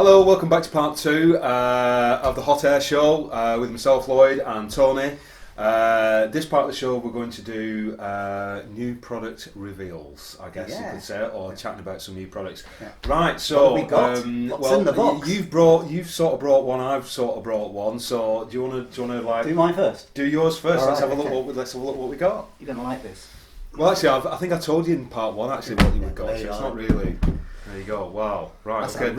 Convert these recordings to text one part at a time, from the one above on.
Hello, welcome back to part two of the Hot Air Show with myself, Lloyd, and Tony. This part of the show we're going to do new product reveals, I guess you could say, or chatting about some new products. Yeah. Right, so what have we got? What's in the box? You've sort of brought one, I've sort of brought one. So do you want to like do mine first? Do yours first. All let's right, have a look. Let's have a look what we got. You're gonna like this. Well, actually, I think I told you in part one actually what you would got. So it's not really. There you go. Wow. Right. That's okay.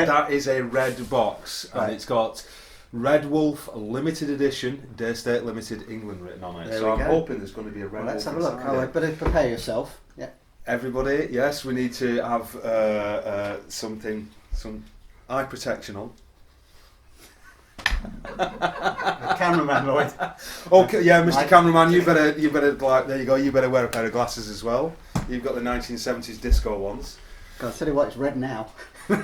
That is a red box, right. And it's got Red Wolf Limited Edition, Day State Limited England written on it. There so we I'm go. hoping there's going to be a Red Wolf. Let's have a look. Oh, better prepare yourself. Yeah. Everybody, yes, we need to have some eye protection on. Cameraman Lloyd. Okay, yeah, Mr. Cameraman, you better like there you go. You better wear a pair of glasses as well. You've got the 1970s disco ones. God, I'll tell you what, it's red now. I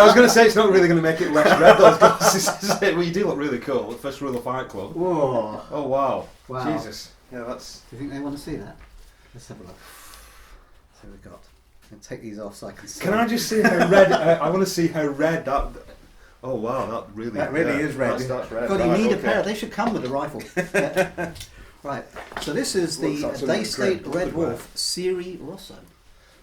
was going to say it's not really going to make it less red. Those glasses. Well, you do look really cool. First rule of Fight Club. Whoa! Oh wow! Wow! Jesus! Yeah, that's. Do you think they want to see that? Let's have a look. So we've got. I'll take these off so I can see. Can I just see how red? I want to see how red that. Oh wow! That really is red. That's red. God, you need a pair. They should come with a rifle. Yeah. Right. So this is the Day State Red Wolf Serie Rosso.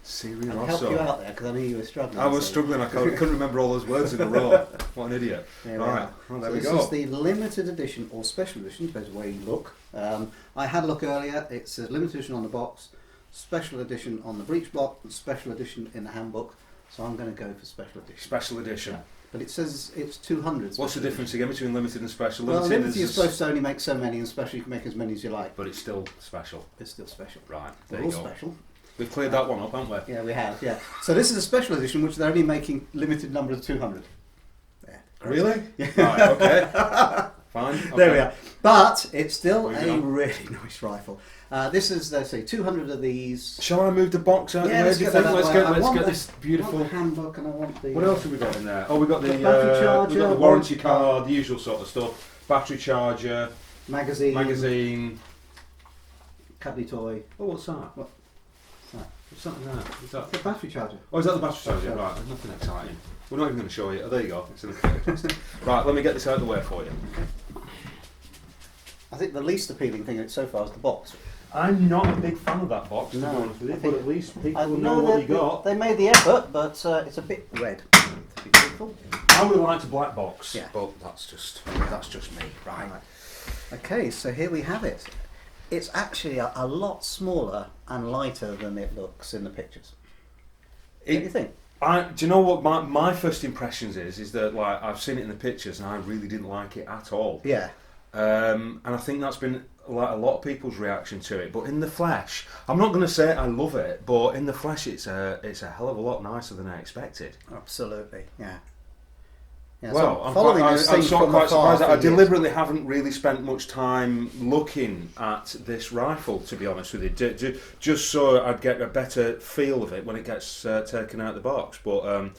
Serie Rosso. I'll help you out there because I knew you were struggling. I was struggling. I couldn't remember all those words in a row. What an idiot! There Right. Well, there we go. This is the limited edition or special edition, depends where you look. I had a look earlier. It says limited edition on the box, special edition on the breech block, and special edition in the handbook. So I'm going to go for special edition. Special edition. Yeah. But it says it's 200. What's the difference again between limited and special? Well, limited you're supposed to only make so many, and special you can make as many as you like. But it's still special. It's still special. Right, They're there all you go. special. We've cleared that one up, haven't we? Yeah, we have, yeah. So this is a special edition, which they're only making limited number of 200. There. Really? Yeah. Right, okay. Fine. Okay. There we are. But it's still a really nice rifle. This is, let's say, 200 of these. Shall I move the box out? Yeah, let's get Let's get this beautiful. I want the handbook and I want the... What else have we got in there? Oh, we got the battery charger, we've got the warranty card, the usual sort of stuff. Battery charger, magazine, cuddly toy. Oh, what's that? What's that? What's that in there? Is that The battery charger. Oh, is that the battery charger? Right, there's nothing exciting. We're not even going to show you. Oh, there you go. It's in the Right, let me get this out of the way for you. I think the least appealing thing so far is the box. I'm not a big fan of that box, to be No, honest with you, but at least people I know what you got. They made the effort, but it's a bit red. To be truthful. I would have liked a black box, Yeah. but that's just me. Right. Okay, so here we have it. It's actually a lot smaller and lighter than it looks in the pictures. What do you think? Do you know what my first impressions is that like I've seen it in the pictures and I really didn't like it at all. Yeah. And I think that's been like a lot of people's reaction to it. But in the flesh, I'm not going to say I love it, but in the flesh, it's a hell of a lot nicer than I expected. Absolutely, yeah. Yeah, Well, so I'm following quite this thing from quite afar surprised that for I years. deliberately haven't really spent much time looking at this rifle, to be honest with you, just so I'd get a better feel of it when it gets taken out of the box. But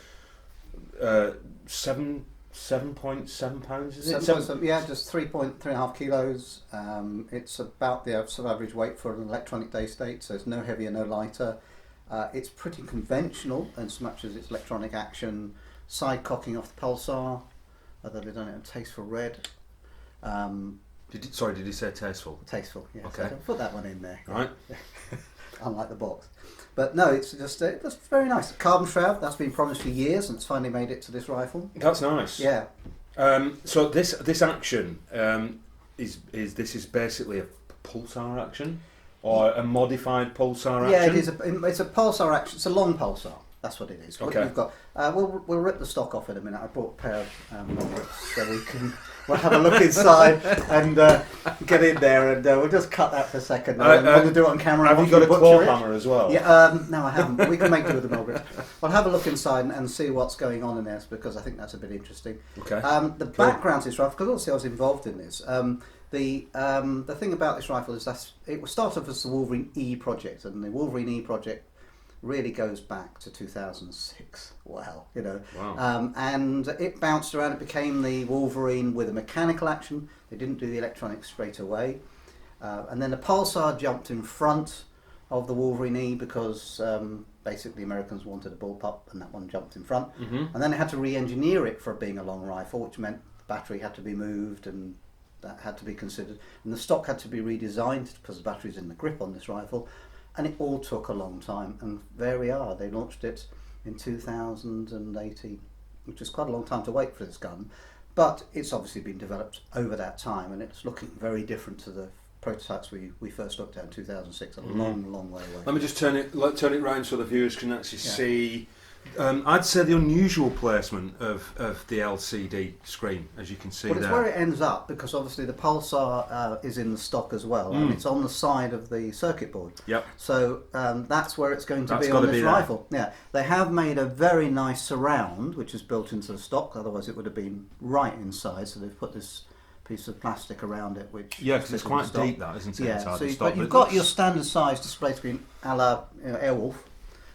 7.7 pounds, is it? 7.7, yeah, just 3.5 kilos. It's about the sort of average weight for an electronic day state, so it's no heavier, no lighter. It's pretty conventional as much as it's electronic action. Side cocking off the pulsar, although they've done it in tasteful red. Did you say tasteful? Tasteful, yes. Okay. So put that one in there. Right. Unlike the box. But no, it's just that's very nice. Carbon shroud, that's been promised for years and it's finally made it to this rifle. That's nice. Yeah. So this action is basically a pulsar action or a modified pulsar action? Yeah, it's a pulsar action. It's a long pulsar. That's what it is. Okay. What you've got. We'll rip the stock off in a minute. I brought a pair of rips so we'll have a look inside and get in there and we'll just cut that for a second. We'll do it on camera. Have you got a claw hammer as well? Yeah. No, I haven't. We can make do with the mill grip. I'll have a look inside and see what's going on in there because I think that's a bit interesting. Okay. The background to this rifle, because obviously I was involved in this. The thing about this rifle is that it was started off as the Wolverine E project, and the Wolverine E project really goes back to 2006. Wow, you know. Wow. And it bounced around. It became the Wolverine with a mechanical action. They didn't do the electronics straight away. And then the Pulsar jumped in front of the Wolverine E because basically Americans wanted a bullpup and that one jumped in front. Mm-hmm. And then they had to re-engineer it for being a long rifle, which meant the battery had to be moved and that had to be considered. And the stock had to be redesigned because the battery's in the grip on this rifle. And it all took a long time. And there we are. They launched it in 2018, which is quite a long time to wait for this gun. But it's obviously been developed over that time, and it's looking very different to the prototypes we first looked at in 2006. A long way away. Let me just turn it round so the viewers can actually see. I'd say the unusual placement of the LCD screen, as you can see well, it's there. where it ends up, because obviously the pulsar is in the stock as well, and it's on the side of the circuit board. Yep. So that's where it's going to That's be gotta on this be there. rifle. Yeah, they have made a very nice surround, which is built into the stock. Otherwise, it would have been right inside. So they've put this piece of plastic around it, which because it's quite deep, that isn't it? Yeah, Inside the stock, but you've got your standard size display screen, a la Airwolf.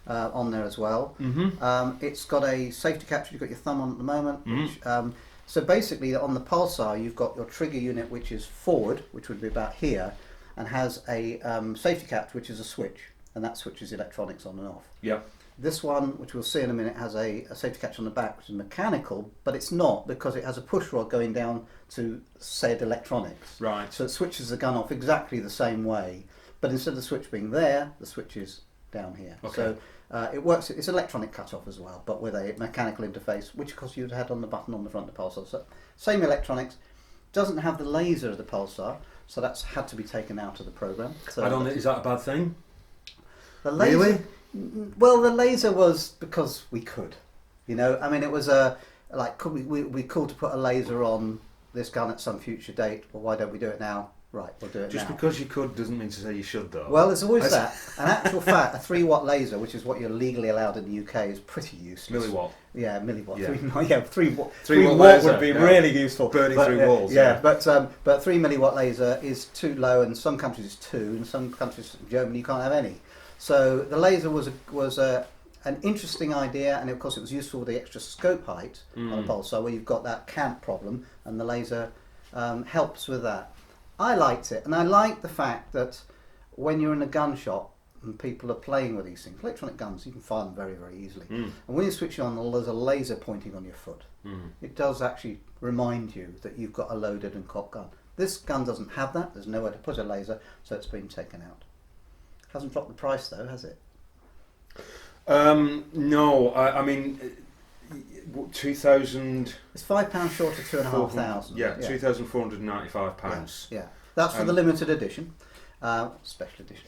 On there as well. Mm-hmm. It's got a safety capture. You've got your thumb on at the moment. Mm-hmm. Which, so basically, on the pulsar, you've got your trigger unit, which is forward, which would be about here, and has a safety capture, which is a switch, and that switches electronics on and off. Yep. This one, which we'll see in a minute, has a safety catch on the back, which is mechanical, but it's not, because it has a push rod going down to said electronics. Right. So it switches the gun off exactly the same way, but instead of the switch being there, the switch is down here. Okay. So it works. It's electronic cut-off as well, but with a mechanical interface, which of course you'd had on the button on the front of the pulsar. So same electronics. Doesn't have the laser of the pulsar, so that's had to be taken out of the program. So I don't know. Is that a bad thing? the laser, Really? Well, the laser was because we could. You know, I mean, it was could we could to put a laser on this gun at some future date. Well, why don't we do it now? Right, we'll do it Just now. because you could doesn't mean to say you should, though. Well, there's always that. An actual fact, a 3-watt laser, which is what you're legally allowed in the UK, is pretty useless. Milliwatt. Yeah, milliwatt. Yeah. 3 watt. 3 watt watt laser, would be yeah. really useful. Burning through walls. Yeah, but 3 milliwatt laser is too low, and some countries it's 2, and some countries, Germany, you can't have any. So the laser was an interesting idea, and of course it was useful with the extra scope height on a pulsar, where you've got that camp problem, and the laser helps with that. I liked it, and I like the fact that when you're in a gun shop and people are playing with these things, electronic guns, you can fire them very, very easily. And when you switch it on, there's a laser pointing on your foot. It does actually remind you that you've got a loaded and cocked gun. This gun doesn't have that. There's nowhere to put a laser, so it's been taken out. Hasn't dropped the price though, has it? No, I mean, 2,000. It's £5 short of £2,500. Yeah, £2,495. Yeah. That's for the limited edition, special edition.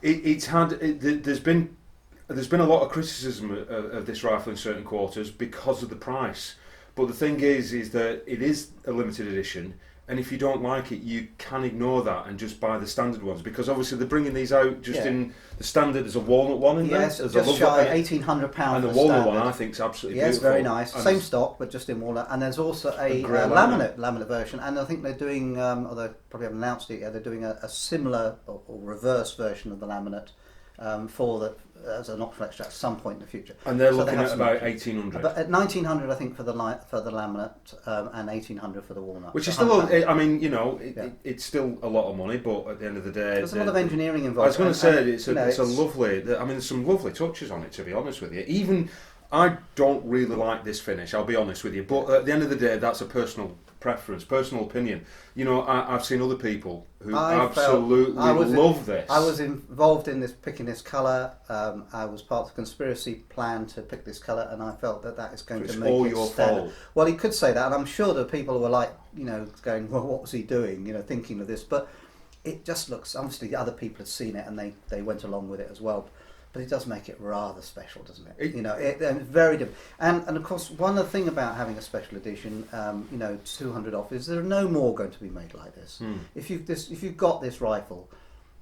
There's been a lot of criticism of this rifle in certain quarters because of the price. But the thing is that it is a limited edition, and if you don't like it, you can ignore that and just buy the standard ones, because obviously they're bringing these out just in the standard. There's a walnut one in there. Yes, There's just a shy £1,800. and the walnut one I think is absolutely beautiful. beautiful. Very nice. And same stock, but just in walnut. And there's also a grey laminate version, and I think they're doing, although probably haven't announced it yet, they're doing a similar or reverse version of the laminate as an optional extra at some point in the future. And they're So looking they have at some about options. 1,800. But at 1,900, I think for the laminate, and 1,800 for the walnut. Which is So still, I mean, you know, it's still a lot of money, but at the end of the day, there's a lot of engineering involved. I was going to say it's it's a lovely. I mean, there's some lovely touches on it. To be honest with you, even I don't really like this finish. I'll be honest with you, but at the end of the day, that's a personal preference, personal opinion. You know, I've seen other people who absolutely love this. I was involved in picking this colour. I was part of the conspiracy plan to pick this colour, and I felt that is going to make all it your stand. fault. Well, he could say that, and I'm sure that people were like, going, well, what was he doing? Thinking of this, but it just looks. Obviously, other people had seen it, and they went along with it as well. But it does make it rather special, doesn't it? It's very different. And of course, one other thing about having a special edition, 200 off, is there are no more going to be made like this. If you've got this rifle,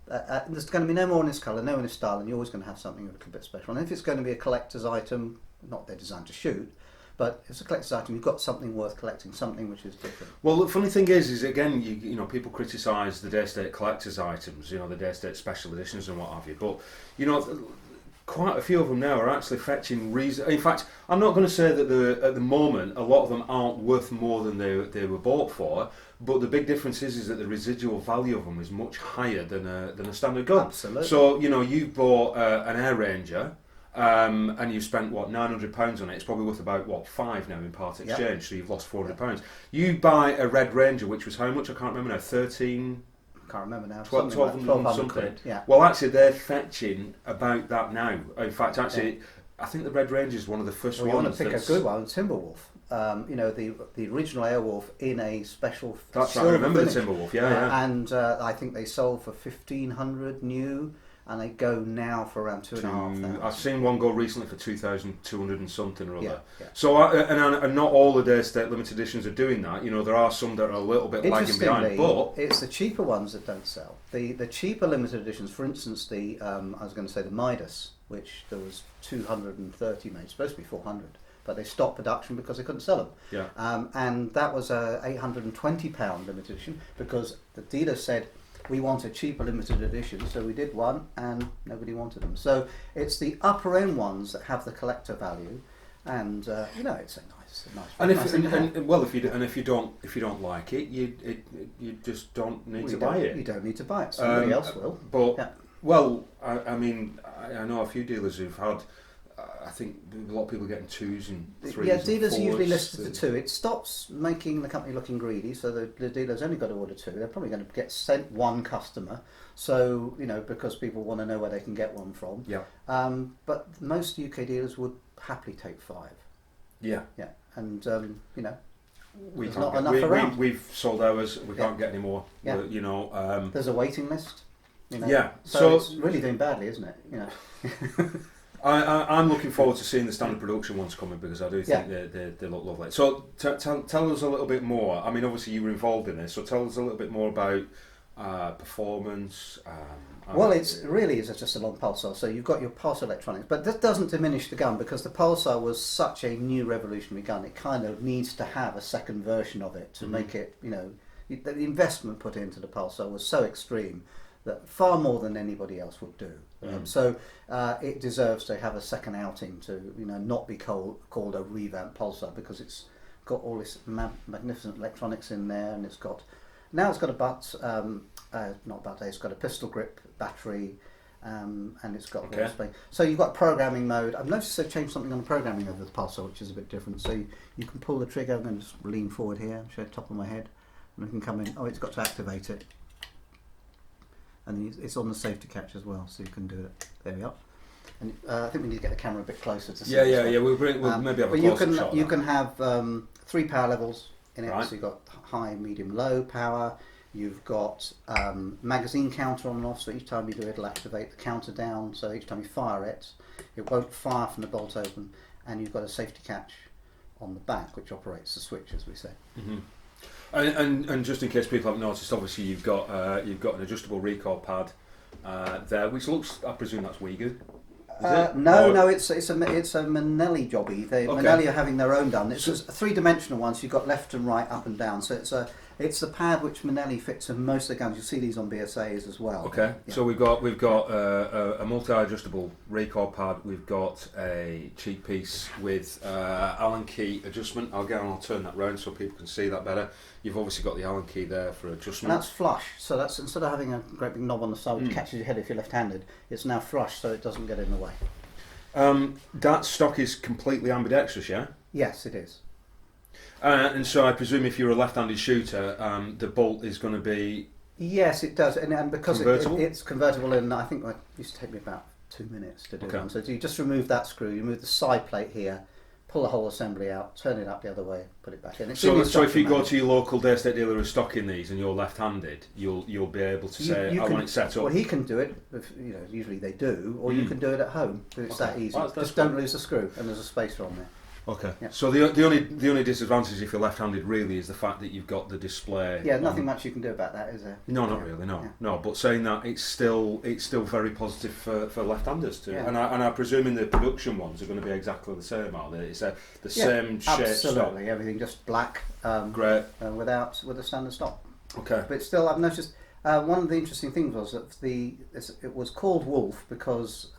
there's going to be no more in this colour, no in this style, and you're always going to have something a little bit special. And if it's going to be a collector's item, not they're designed to shoot, but if it's a collector's item, you've got something worth collecting, something which is different. Well, the funny thing is again, you know, people criticise the day-state collector's items, you know, the day-state special editions and what have you, but you know, quite a few of them now are actually fetching reason. In fact, I'm not going to say that at the moment a lot of them aren't worth more than they were bought for, but the big difference is that the residual value of them is much higher than a standard gun. Absolutely. So you bought an Air Ranger. And you spent what £900 on it. It's probably worth about £5 now in part exchange. So you've lost £400. You buy a Red Ranger, which was how much? I can't remember now. 13. Can't remember now. 1200 something. quid, yeah. Well, actually, they're fetching about that now. In fact, actually, I think the Red Ranger is one of the first ones. You want to pick a good one, Timberwolf. The original Airwolf in a special. That's right. I remember the Timberwolf. Yeah. And I think they sold for 1,500 new. And they go now for around 2,500. I've seen one go recently for 2,200 and something or other. Yeah. So, and not all the Day State limited editions are doing that. There are some that are a little bit lagging behind. But it's the cheaper ones that don't sell. The cheaper limited editions, for instance, I was going to say the Midas, which there was 230 made, supposed to be 400. But they stopped production because they couldn't sell them. Yeah. And that was a £820 limited edition because the dealer said, we want a cheaper limited edition, so we did one, and nobody wanted them. So it's the upper end ones that have the collector value, and it's a nice. And if you don't like it, you just don't need to buy it. You don't need to buy it. Somebody else will. But well, I mean, I know a few dealers who've had. I think a lot of people getting 2s and 3s. Yeah, dealers and 4s, usually list for 2. It stops making the company looking greedy, so the dealer's only got to order 2. They're probably going to get sent 1 customer, so because people want to know where they can get one from. Yeah. But most UK dealers would happily take 5. Yeah. Yeah, and we there's can't not enough around. We've sold ours. We can't get any more. Yeah. There's a waiting list. Yeah. So it's really doing badly, isn't it? I'm looking forward to seeing the standard production ones coming because I do think they look lovely. So tell us a little bit more. I mean, obviously you were involved in this, so tell us a little bit more about performance. Well, it's really is just a long pulsar. So you've got your pulse electronics, but that doesn't diminish the gun because the pulsar was such a new revolutionary gun. It kind of needs to have a second version of it to make it. The investment put into the pulsar was so extreme that far more than anybody else would do. So it deserves to have a second outing to not be called a revamped pulsar because it's got all this magnificent electronics in there, and it's got it's got a pistol grip battery, and it's got okay. space. So you've got programming mode. I've noticed they've changed something on the programming of the pulsar, which is a bit different. So you can pull the trigger. I'm going to just lean forward here, show the top of my head, and we can come in. Oh, it's got to activate it. And it's on the safety catch as well, so you can do it. There we are. And I think we need to get the camera a bit closer to see. Yeah. We'll maybe have a closer shot. You can have 3 power levels in it. Right. So you've got high, medium, low power. You've got magazine counter on and off. So each time you do it, it'll activate the counter down. So each time you fire it, it won't fire from the bolt open. And you've got a safety catch on the back, which operates the switch, as we say. Mm-hmm. And just in case people haven't noticed, obviously you've got an adjustable recoil pad there, which looks, I presume that's Uyghur. No, it's a Manelli jobby. Manelli are having their own done. It's just a 3-dimensional one, so you've got left and right, up and down. So it's the pad which Manelli fits in most of the guns. You'll see these on BSAs as well. Okay, yeah. So we've got a multi-adjustable recoil pad. We've got a cheek piece with Allen key adjustment. I'll turn that round so people can see that better. You've obviously got the Allen key there for adjustment. And that's flush, so that's instead of having a great big knob on the side which catches your head if you're left-handed, it's now flush so it doesn't get in the way. That stock is completely ambidextrous, yeah? Yes, it is. And so I presume if you're a left-handed shooter, the bolt is going to be... Yes, it does, and because it's convertible, and I think it used to take me about 2 minutes to do one. So you just remove that screw, you remove the side plate here, pull the whole assembly out, turn it up the other way, put it back in. So if you go to your local Day State dealer who's stocking these and you're left-handed, you'll be able to say, I want it set up. Well, he can do it, usually they do, or you can do it at home. It's that easy. Just don't lose the screw, and there's a spacer on there. Okay. Yeah. So the only disadvantage if you're left-handed really is the fact that you've got the display. Yeah, nothing much you can do about that, is there? No, not really. No. But saying that, it's still very positive for left-handers too. Yeah. And I presume in the production ones are going to be exactly the same, are they? It's the same shape. Absolutely, everything just black. Great. With a standard stock. Okay. But still, I've noticed one of the interesting things was that it was called Wolf because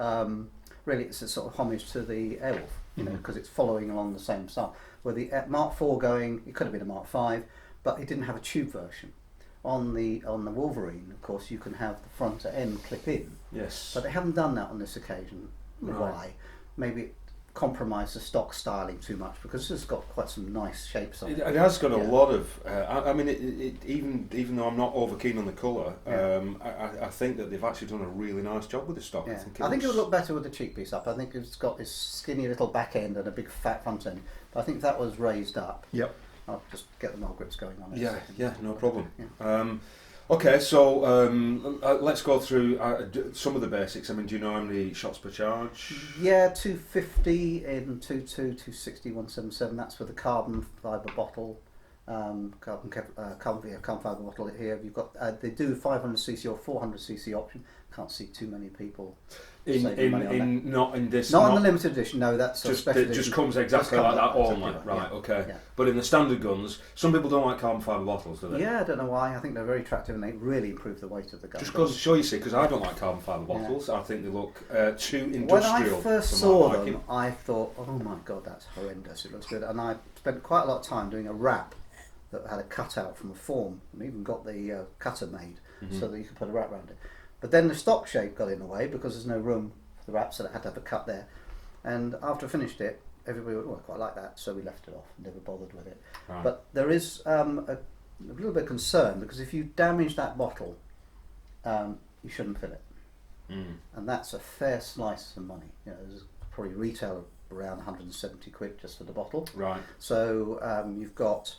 really it's a sort of homage to the Airwolf. Because it's following along the same style. Where the Mark IV it could have been a Mark V, but it didn't have a tube version. On the Wolverine, of course, you can have the front end clip in. Yes. But they haven't done that on this occasion. Right. Why? Maybe it compromised the stock styling too much, because it's got quite some nice shapes on it. It has got a lot of. I mean, even though I'm not over keen on the colour, I think that they've actually done a really nice job with the stock. Yeah. I think it would look better with the cheek piece up. I think it's got this skinny little back end and a big fat front end. But I think if that was raised up, Yep. I'll just get the knob grips going on it. Yeah, no problem. Yeah. Okay, so let's go through some of the basics. I mean, do you know how many shots per charge? Yeah, 250 in 22, 260, 177. That's with the carbon fibre bottle. Carbon fibre bottle here. You've got they do 500cc or 400cc option. Can't see too many people saving money on that. Not in this. Not in the limited edition. No, that's just special it edition. just comes exactly like that only. Exactly Right. yeah. Okay. Yeah. But in the standard guns, some people don't like carbon fibre bottles, do they? Yeah, I don't know why. I think they're very attractive and they really improve the weight of the gun. Just goes to show you, see, because I don't like carbon fibre bottles. I think they look too industrial. When I first for saw my them, liking. I thought, oh my god, that's horrendous. It looks good. And I spent quite a lot of time doing a wrap that had a cutout from a form, and even got the cutter made so that you could put a wrap around it. But then the stock shape got in the way because there's no room for the wrap, so it had to have a cut there. And after I finished it, everybody went, oh, I quite like that, so we left it off, never bothered with it. Right. But there is a little bit of concern, because if you damage that bottle, you shouldn't fill it. And that's a fair slice of money. You know, there's probably retail around 170 quid just for the bottle. Right. So you've got,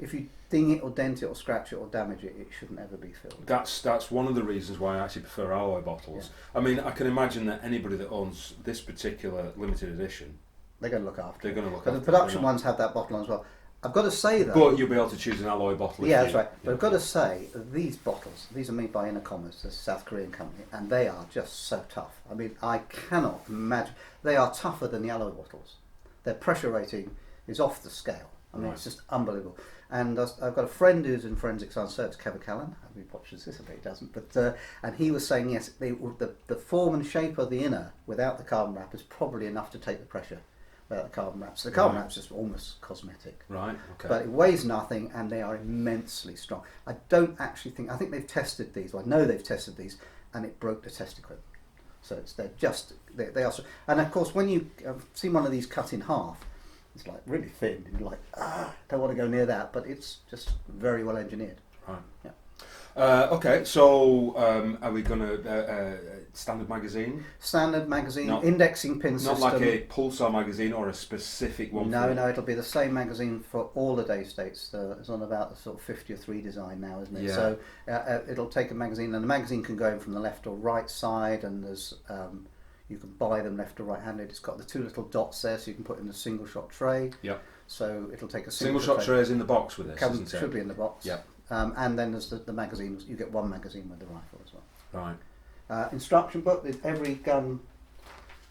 if you ding it or dent it or scratch it or damage it, it shouldn't ever be filled. That's one of the reasons why I actually prefer alloy bottles. Yeah. I mean, I can imagine that anybody that owns this particular limited edition, they're going to look after they're it. going to look but after the production ones have that bottle on as well. I've got to say though, but you'll be able to choose an alloy bottle. Yeah, that's right. But I've got to say, these bottles, these are made by Inner Commerce, a South Korean company, and they are just so tough. I mean, I cannot imagine. They are tougher than the alloy bottles. Their pressure rating is off the scale. I mean, It's just unbelievable. And I've got a friend who's in forensic science research, Kevin Callan. I mean, he watches this, I bet he doesn't. But and he was saying, yes, the form and shape of the inner without the carbon wrap is probably enough to take the pressure without the carbon wrap. So the carbon wrap's just almost cosmetic. Right. Okay. But it weighs nothing, and they are immensely strong. I don't actually think. I think they've tested these. Well, I know they've tested these, and it broke the test equipment. So they are. And of course, when you see one of these cut in half, it's like really thin, and you're like, don't want to go near that, but it's just very well engineered. Right. Yeah. Okay, so are we going to standard magazine? Standard magazine, indexing pin system. Not like a Pulsar magazine or a specific one? No, it'll be the same magazine for all the day states. It's on about the sort of 50-3 design now, isn't it? Yeah. So it'll take a magazine, and the magazine can go in from the left or right side, and there's you can buy them left or right-handed. It's got the two little dots there, so you can put in a single-shot tray. Yep. So it'll take a single-shot tray is in the box with this, isn't it? Should be in the box. Yep. And then there's the magazine. You get one magazine with the rifle as well. Right. Instruction book. With every gun.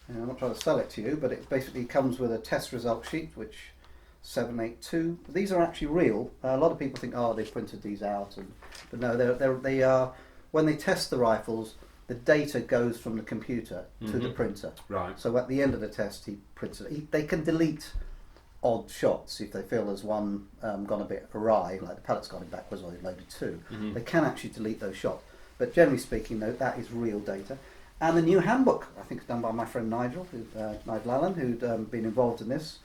I'm not trying to sell it to you, but it basically comes with a test result sheet, which 782. These are actually real. A lot of people think, they printed these out, but no, they are. When they test the rifles, the data goes from the computer to the printer. Right. So at the end of the test, he prints it. They can delete odd shots if they feel there's one gone a bit awry, like the pellet's gone backwards or they've loaded two. They can actually delete those shots. But generally speaking, though, that is real data. And the new handbook, I think, is done by my friend Nigel, Nigel Allen, who'd been involved in this.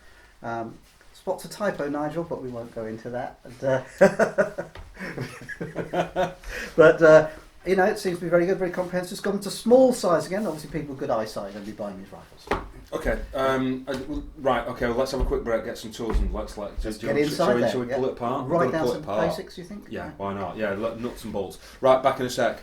Spots a typo, Nigel, but we won't go into that. But it seems to be very good, very comprehensive. It's gone to small size again. Obviously, people with good eyesight will be buying these rifles. Okay. Right. Okay. Well, let's have a quick break, get some tools, and let's get inside there. Shall we pull it apart? Right down some basics, you think? Yeah. Why not? Yeah. Nuts and bolts. Right. Back in a sec.